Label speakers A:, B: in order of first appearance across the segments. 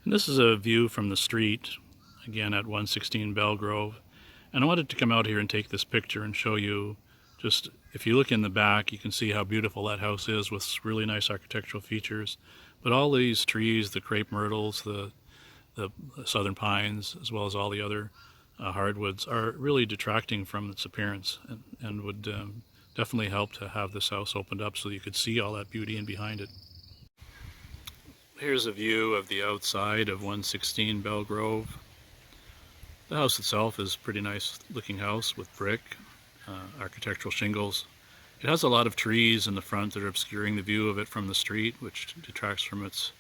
A: And this is a view from the street, again at 116 Belle Grove. And I wanted to come out here and take this picture and show you just, if you look in the back, you can see how beautiful that house is with really nice architectural features. But all these trees, the crepe myrtles, the southern pines, as well as all the other hardwoods, are really detracting from its appearance and would definitely help to have this house opened up so you could see all that beauty in behind it. Here's a view of the outside of 116 Belle Grove. The house itself is a pretty nice looking house with brick, architectural shingles. It has a lot of trees in the front that are obscuring the view of it from the street, which detracts from its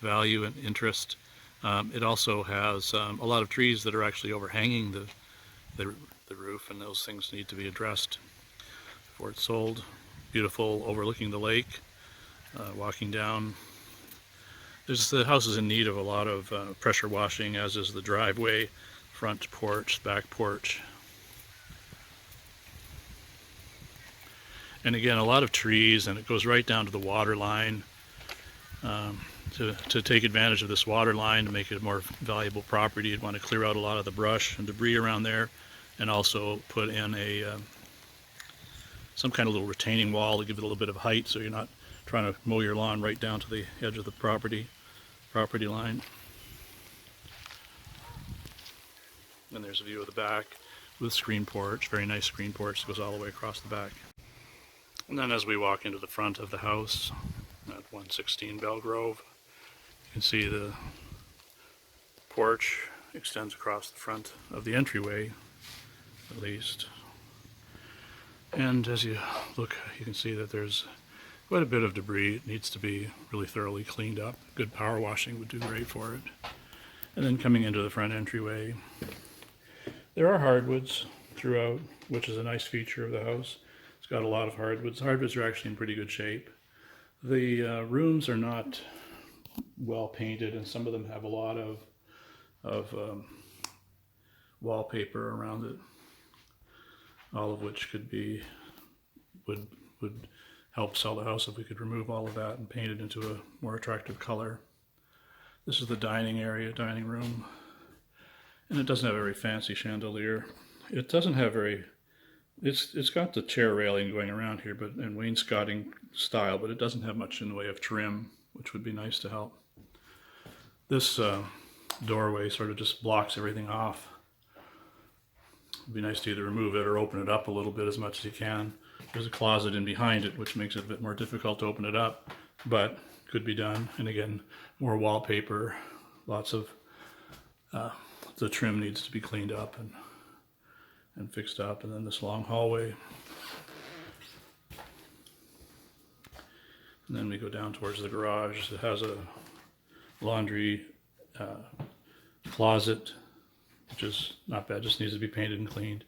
A: value and interest. It also has a lot of trees that are actually overhanging the roof, and those things need to be addressed before it's sold. Beautiful, overlooking the lake, walking down. The house is in need of a lot of pressure washing, as is the driveway, front porch, back porch. And again, a lot of trees, and it goes right down to the water line. To take advantage of this water line to make it a more valuable property, you'd want to clear out a lot of the brush and debris around there, and also put in some kind of little retaining wall to give it a little bit of height, so you're not trying to mow your lawn right down to the edge of the property line. And there's a view of the back with screen porch, very nice screen porch that goes all the way across the back. And then as we walk into the front of the house at 116 Belle Grove, you can see the porch extends across the front of the entryway, at least. And as you look, you can see that there's quite a bit of debris. It needs to be really thoroughly cleaned up. Good power washing would do great for it. And then coming into the front entryway, there are hardwoods throughout, which is a nice feature of the house. It's got a lot of hardwoods. Hardwoods are actually in pretty good shape. The rooms are not well painted, and some of them have a lot of wallpaper around it, all of which would help sell the house if we could remove all of that and paint it into a more attractive color. This is the dining area, dining room, and it doesn't have a very fancy chandelier. It doesn't have very, it's got the chair railing going around here, but in wainscoting style, but it doesn't have much in the way of trim, which would be nice to help. This doorway sort of just blocks everything off. It'd be nice to either remove it or open it up a little bit as much as you can. There's a closet in behind it, which makes it a bit more difficult to open it up, but could be done. And again, more wallpaper, lots of, the trim needs to be cleaned up and fixed up. And then this long hallway. And then we go down towards the garage. It has a laundry closet, which is not bad, just needs to be painted and cleaned.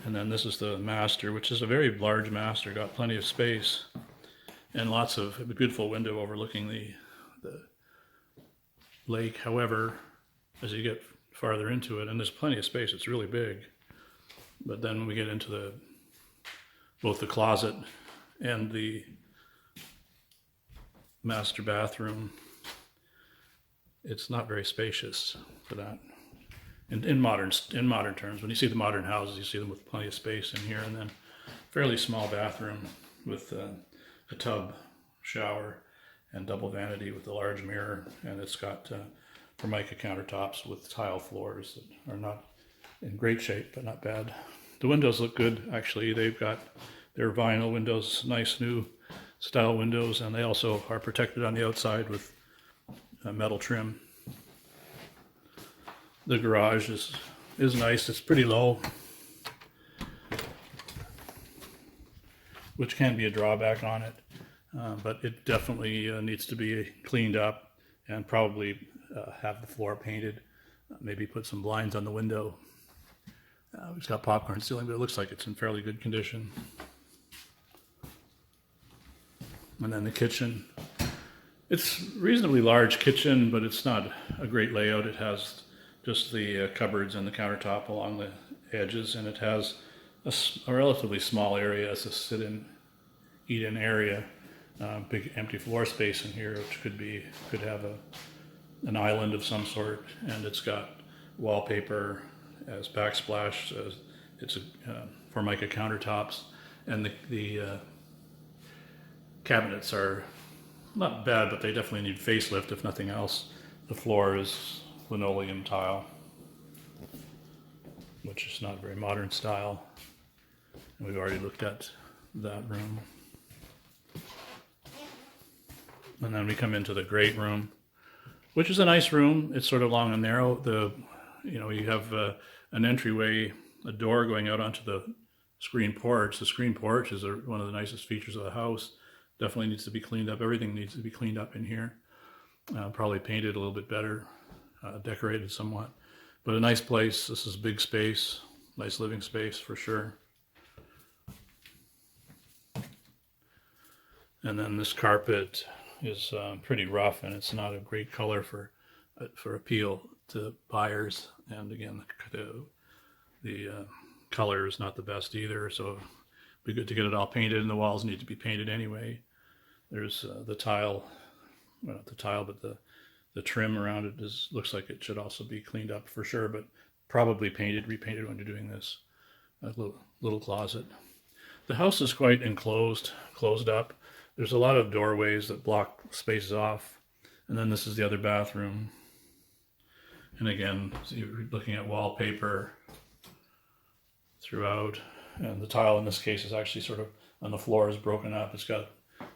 A: And then this is the master, which is a very large master, got plenty of space and lots of, a beautiful window overlooking the lake. However, as you get farther into it, and there's plenty of space, it's really big. But then when we get into both the closet and the master bathroom, it's not very spacious for that. In modern terms, when you see the modern houses, you see them with plenty of space in here, and then fairly small bathroom with a tub, shower, and double vanity with a large mirror, and it's got Formica countertops with tile floors that are not in great shape, but not bad. The windows look good, actually. They've got their vinyl windows, nice new style windows, and they also are protected on the outside with metal trim. The garage is nice. It's pretty low, which can be a drawback on it, but it definitely needs to be cleaned up and probably have the floor painted, maybe put some blinds on the window. It's got popcorn ceiling, but it looks like it's in fairly good condition. And then the kitchen. It's a reasonably large kitchen, but it's not a great layout. It has just the cupboards and the countertop along the edges, and it has a relatively small area as a sit-in, eat-in area. Big empty floor space in here, which could have an island of some sort, and it's got wallpaper as backsplash. It's Formica countertops, and the cabinets are not bad, but they definitely need facelift if nothing else. The floor is linoleum tile, which is not a very modern style. And we've already looked at that room. And then we come into the great room, which is a nice room. It's sort of long and narrow. You have an entryway, a door going out onto the screen porch. The screen porch is one of the nicest features of the house. Definitely needs to be cleaned up. Everything needs to be cleaned up in here. Probably painted a little bit better, decorated somewhat. But a nice place. This is big space, nice living space for sure. And then this carpet is pretty rough, and it's not a great color for appeal to buyers. And again, the color is not the best either, so it'd be good to get it all painted, and the walls need to be painted anyway. There's the tile, well, not the tile, but the trim around it looks like it should also be cleaned up for sure, but probably repainted when you're doing this. A little closet. The house is quite enclosed, closed up. There's a lot of doorways that block spaces off. And then this is the other bathroom. And again, so you're looking at wallpaper throughout. And the tile in this case is actually sort of on the floor is broken up. It's got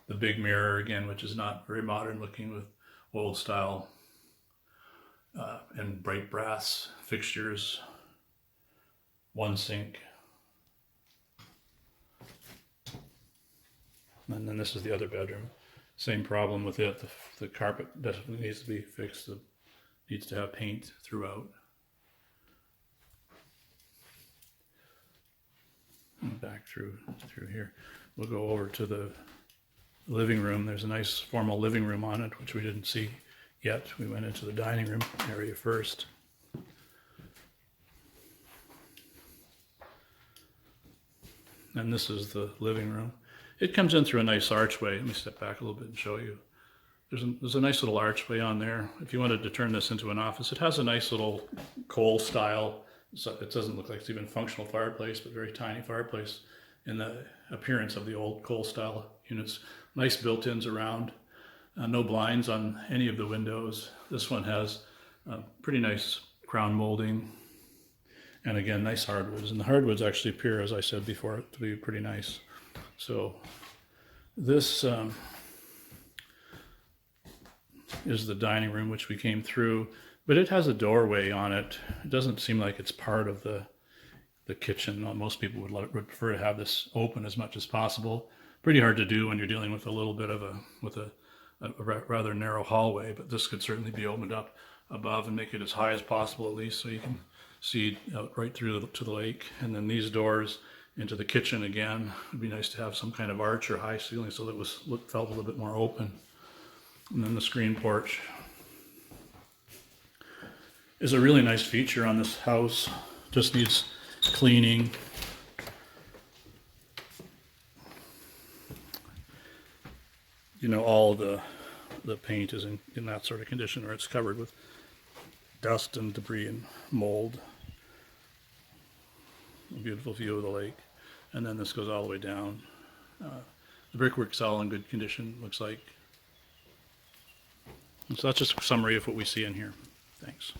A: the big mirror again, which is not very modern looking, with old style and bright brass fixtures. One sink. And then this is the other bedroom. Same problem with it. The carpet definitely needs to be fixed. It needs to have paint throughout. And back through here. We'll go over to the living room. There's a nice formal living room on it, which we didn't see yet. We went into the dining room area first. And this is the living room. It comes in through a nice archway. Let me step back a little bit and show you. There's a nice little archway on there. If you wanted to turn this into an office, it has a nice little coal style. So it doesn't look like it's even a functional fireplace, but very tiny fireplace in the appearance of the old coal style units. Nice built-ins around. No blinds on any of the windows. This one has pretty nice crown molding. And again, nice hardwoods. And the hardwoods actually appear, as I said before, to be pretty nice. So this is the dining room, which we came through, but it has a doorway on it. It doesn't seem like it's part of the kitchen. Most people would prefer to have this open as much as possible. Pretty hard to do when you're dealing with a little bit of a rather narrow hallway, but this could certainly be opened up above and make it as high as possible at least, so you can see out right through to the lake. And then these doors into the kitchen again. It'd be nice to have some kind of arch or high ceiling so that it felt a little bit more open. And then the screen porch is a really nice feature on this house. Just needs cleaning. You know, all the paint is in that sort of condition, or it's covered with dust and debris and mold. A beautiful view of the lake. And then this goes all the way down. The brickwork's all in good condition, looks like. And so that's just a summary of what we see in here. Thanks.